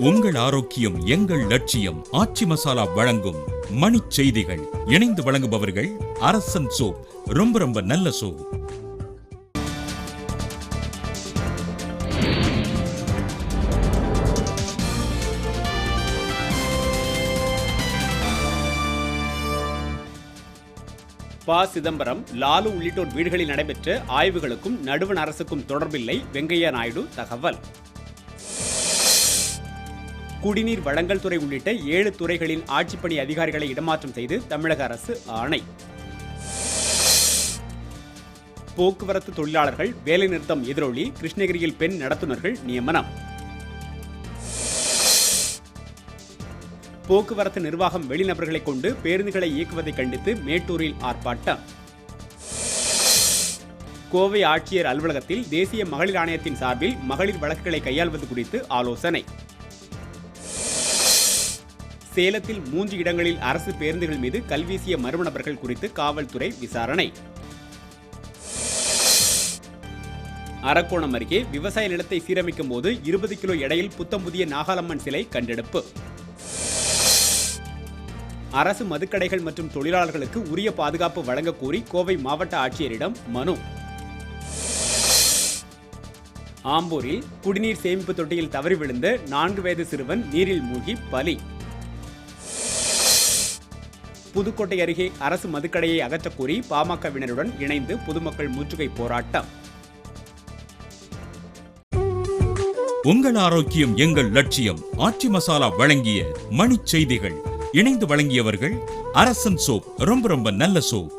உங்கள் ஆரோக்கியம் எங்கள் லட்சியம். ஆச்சி மசாலா வழங்கும் மணிச் செய்திகள். இணைந்து வழங்குபவர்கள் அரசன் சோப். ரொம்ப ரொம்ப நல்ல சோப். ப. சிதம்பரம், லாலு உள்ளிட்டோர் வீடுகளில் நடைபெற்ற ஆய்வுகளுக்கும் நடுவண் அரசுக்கும் தொடர்பில்லை வெங்கையா நாயுடு தகவல். குடிநீர் வழங்கல் துறை உள்ளிட்ட 7 துறைகளின் ஆட்சிப்பணி அதிகாரிகளை இடமாற்றம் செய்து தமிழக அரசு ஆணை. போக்குவரத்து தொழிலாளர்கள் வேலைநிறுத்தம் எதிரொலி கிருஷ்ணகிரியில் பெண் நடத்துனர்கள் நியமனம். போக்குவரத்து நிர்வாகம் வெளிநபர்களை கொண்டு பேருந்துகளை இயக்குவதை கண்டித்து மேட்டூரில் ஆர்ப்பாட்டம். கோவை ஆட்சியர் அலுவலகத்தில் தேசிய மகளிர் ஆணையத்தின் சார்பில் மகளிர் வழக்குகளை கையாள்வது குறித்து ஆலோசனை. சேலத்தில் 3 இடங்களில் அரசு பேருந்துகள் மீது கல்வீசிய மர்ம நபர்கள் குறித்து காவல்துறை விசாரணை. அரக்கோணம் அருகே விவசாய நிலத்தை சீரமைக்கும் போது 20 கிலோ எடையில் புத்தம் புதிய நாகாலம்மன் சிலை கண்டெடுப்பு. அரசு மதுக்கடைகள் மற்றும் தொழிலாளர்களுக்கு உரிய பாதுகாப்பு வழங்க கோரி கோவை மாவட்ட ஆட்சியரிடம் மனு. ஆம்பூரில் குடிநீர் சேமிப்பு தொட்டியில் தவறி விழுந்த 4 வயது சிறுவன் நீரில் மூழ்கி பலி. புதுக்கோட்டை அருகே அரசு மதுக்கடையை அகற்றக்கோரி பாமகவினருடன் இணைந்து பொதுமக்கள் முற்றுகை போராட்டம். உங்கள் ஆரோக்கியம் எங்கள் லட்சியம். ஆச்சி மசாலா வழங்கிய மணிச் செய்திகள். இணைந்து வழங்கியவர்கள் அரசன் சோப். ரொம்ப ரொம்ப நல்ல சோப்.